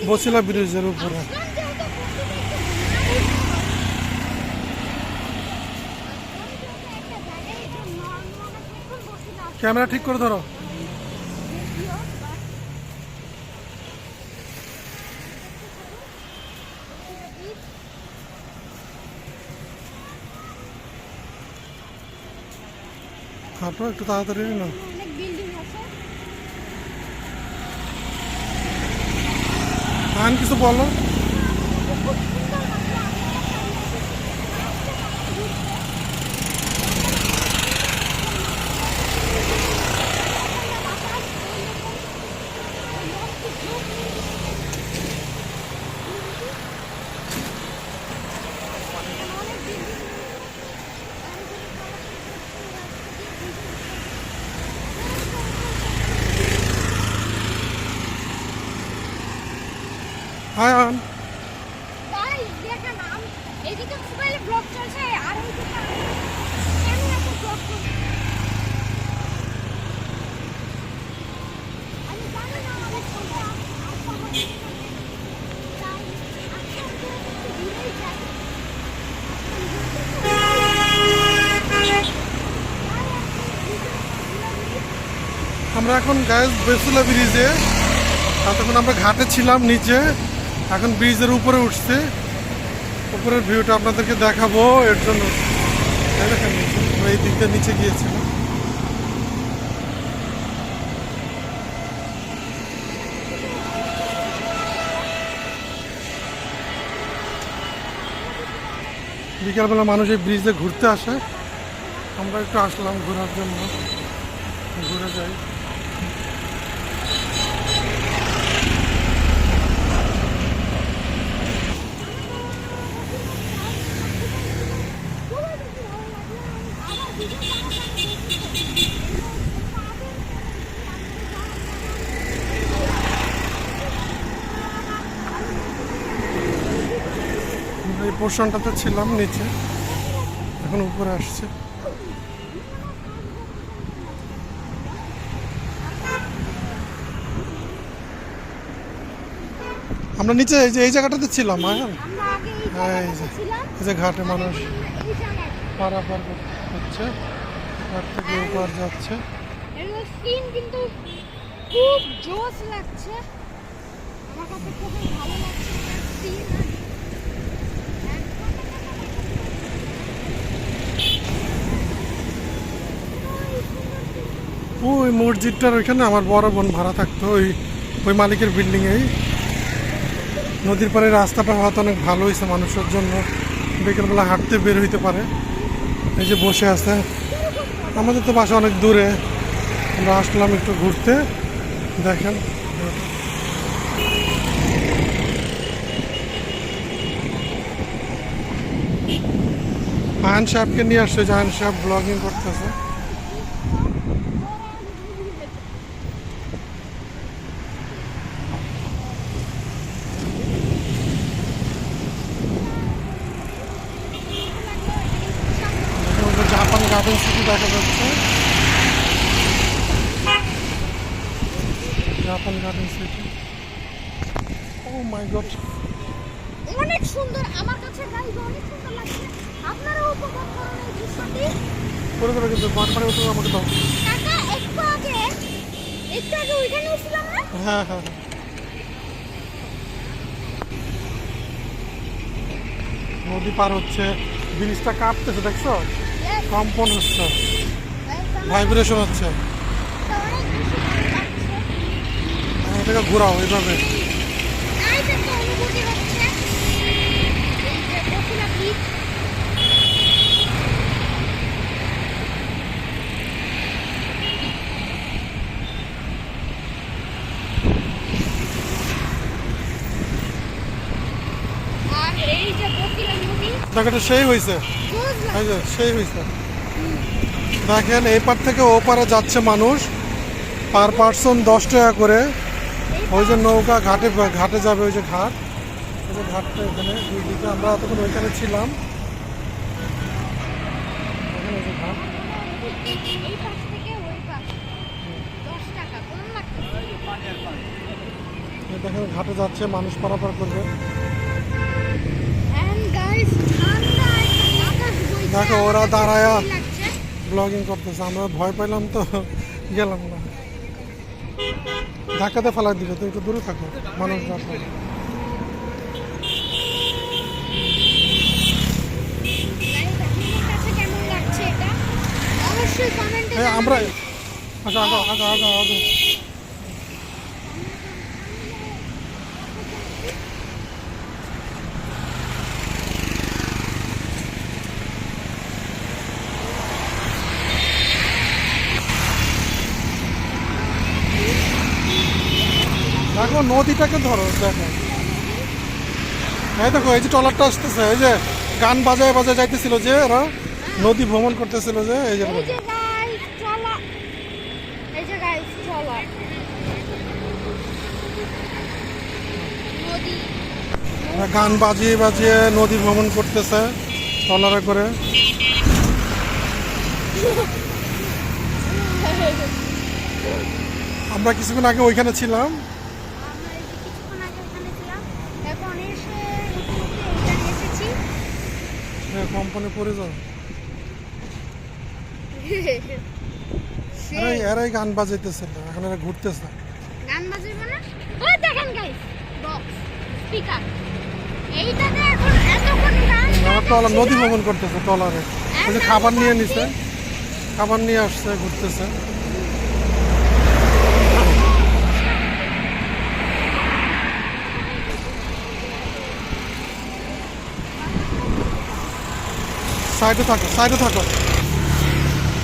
বছিলা ব্রিজের উপরে। ক্যামেরা ঠিক করে ধরো। হাঁটো একটু তাড়াতাড়ি না। কিছু বলো। হাই আন। গাইস দেখেন এইদিকে মোবাইলে ব্লগ চলছে আর ওইদিকে ক্যামেরাতে ব্লগ চলছে। আমি জানি না আমাদের ফোনটা আমরা এখন গাইস বছিলা ব্রিজে, তখন আমরা ঘাটে ছিলাম নিচে, এখন ব্রিজের উপরে উঠছে। উপরের ভিউটা আপনাদেরকে দেখাবো, এর জন্য দেখেন এই দিক দিয়ে নিচে গিয়েছিলাম। বিকালবেলা মানুষ এই ব্রিজে ঘুরতে আসে, আমরা একটু আসলাম ঘোরার জন্য, ঘুরে যাই। এই পোর্শনটাতে ছিলাম নিচে, এখন উপরে আসছে। আমরা নিচে এই জায়গাটাতে ছিলাম। এই যে ঘাটে মানুষ পারাপার হচ্ছে, ঘাট থেকে উপর যাচ্ছে। কিন্তু খুব জোশ লাগছে, আমার কাছে খুব ভালো লাগছে সিন। ওই মসজিদটার ওইখানে আমার বড় বোন ভাড়া থাকতো, ওই মালিকের বিল্ডিংয়েই। নদীর পাড়ে রাস্তাটা হয়তো অনেক ভালো হয়েছে মানুষের জন্য, বিকেলবেলা হাঁটতে বের হইতে পারে। এই যে বসে আছে, আমাদের তো বাসা অনেক দূরে, আমরা আসলাম একটু ঘুরতে। দেখেন আয়ন সাহেবকে নিয়ে আসছে, আয়ন সাহেব ব্লগিং করতেছে। জাপান গার্ডেন সিটি দেখা যাচ্ছে, জাপান গার্ডেন সিটি। ও মাই গড, অনেক সুন্দর, আমার কাছে গাইস অনেক সুন্দর লাগছে। আপনারাও উপভোগ করুন এই দৃশ্যটি। করে করে কিন্তু বারবার উঠে আমাকে দাও। কাকা একটু আগে ওইখানে ছিলাম না? হ্যাঁ হ্যাঁ, নদী পার হচ্ছে, ব্রিজটা কাঁপতেছে, দেখছো? কম্পন হচ্ছে, ভাইব্রেশন হচ্ছে। এটাকে ঘোরাও এইভাবে। জায়গাটা সেই হয়েছে, সেই হয়েছে। দেখেন এই পার থেকে ও পারে যাচ্ছে মানুষ, পার পার্সন 10 টাকা করে। ওই যে নৌকা ঘাটে যাবে, ওই যে ঘাট, ওই যে ঘাটটা এখানে দুই দিকে। আমরা এতক্ষণ ওইখানে ছিলাম। দেখেন ঘাটে যাচ্ছে, মানুষ পারাপার করবে। And guys, ঠান্ডা একটা বাতাস বইছে, দেখো ওরা আমাদের দাঁড়ায়া ভালোই লাগছে। ব্লগিং করতেছে, আমরা ভয় পাইলাম তো গেলাম না। ধাক্কাতে ফেলা দিবে, তো একটু দূরে থাকো, মানুষ যাচ্ছে। Guys, আপনাদের কাছে কেমন লাগছে এটা? অবশ্যই কমেন্টে হ্যাঁ আমরা আচ্ছা আগো আগো আগো আগো। দেখো নদীটাকে ধরো, দেখো এই দেখো এই যে ট্রলারটা আসতেছে, এই যে গান বাজায় বাজায় যাইতেছিল যে ওরা নদী ভ্রমণ করতেছিল যে এই যে এই যে guys, চলা। এই যে guys, চলা। নদী। ওরা গান বাজিয়ে বাজিয়ে নদী ভ্রমণ করতেছে ট্রলারে করে। আমরা কিছুক্ষণ আগে ওইখানে ছিলাম। আমরা এই যে কিছুক্ষণ আগে ওখানে ছিলাম, এখন এসে এখানে এসেছি। কোম্পানি পড়ে যাও, সেই এরাই এরাই গান বাজাইতেছে না, এখন এরা ঘুরতেছে। গান বাজাবে না? ওই দেখেন গাইস, বক্স স্পিকার। এইটাতে এখন এতক্ষণ গান ওরা ট্রলার নদী বাজছিল। ভ্রমণ করতেছে ট্রলারে, ওই যে খাবার নিয়ে নিছে, খাবার নিয়ে আসছে, ঘুরতেছে। সাইডে থাকো, সাইডে থাকো,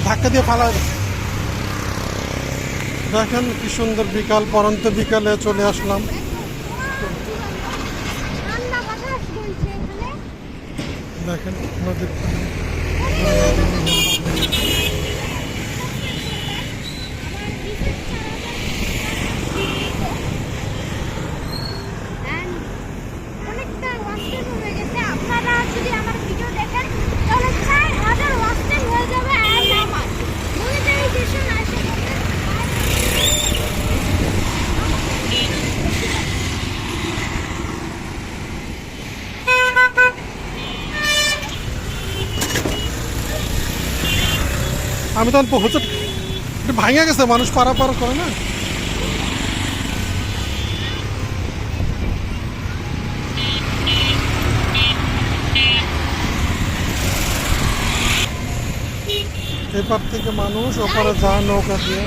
ধাক্কা দিয়ে ফালা। দেখেন কি সুন্দর বিকাল, পরন্ত বিকালে চলে আসলাম। ঠান্ডা বাতাস বইছে এখানে। দেখেন নদীর And অনেকটা ওয়াস্টেজ হয়ে গেছে। আপনারা যদি আমার ভিডিও দেখেন তাহলে 4000 ওয়াস্টেজ হয়ে যাবে। And আমার মনিটাইজেশন আসে যাবে। আমি তখন হচ্ছে ভাঙে গেছে, মানুষ পারাপার করে না। এপার থেকে মানুষ ওপারে যা নৌকা দিয়ে।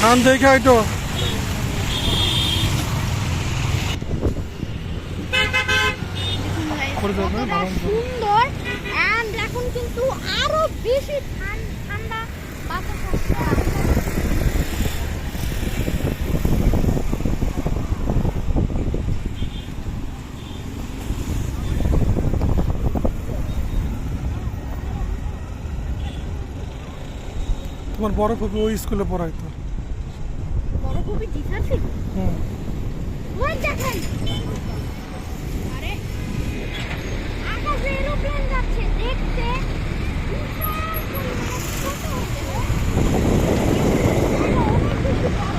ধান দেখে হয়তো করে যাবে, কতটা ভালো। সুন্দর। And এখন কিন্তু আরো বেশি ঠান্ডা বাতাস আসছে। তোমার বড় ফুপি ওই স্কুলে পড়াইতো। বড় খুবই টিচার ছিল। হুম। ওই দেখেন, আরে আকাশে এরোপ্লেন যাচ্ছে, দেখতে বিশাল পরিমাণে ছোট হলেও অনেক বেশি বড়।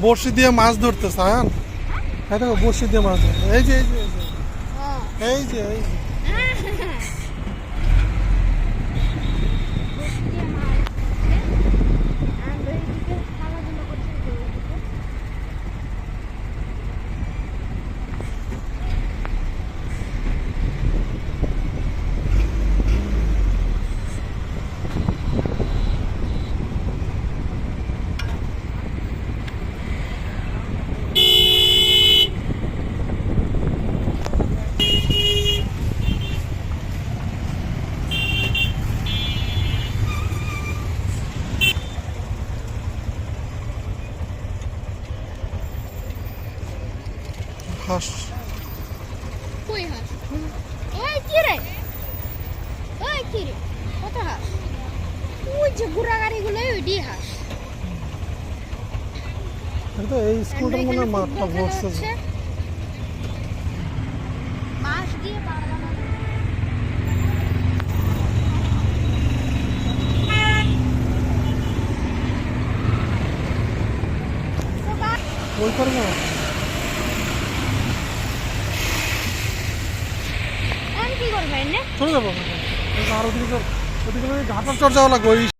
বড়শি দিয়ে মাছ ধরতেছে, হ্যাঁ এই দেখো বড়শি দিয়ে মাছ ধরতে, এই যে এই যে এই যে এই যে হাঁস। কই হাঁস? ওই কি রে? ওই কি রে? কত হাঁস? ওই যে গুড়া গাড়িগুলো ওইটি হাঁস। এটা এই স্কুলটার মনে হয় মাঠটা ভরছে যে। মাছ দিয়ে পারবা না। তো বা- ওই পারবো না। এখন কি করবে এনে? চলে যাবো। এই যে আর ওদিকে ঘাটার চর যাওয়া লাগবে ওই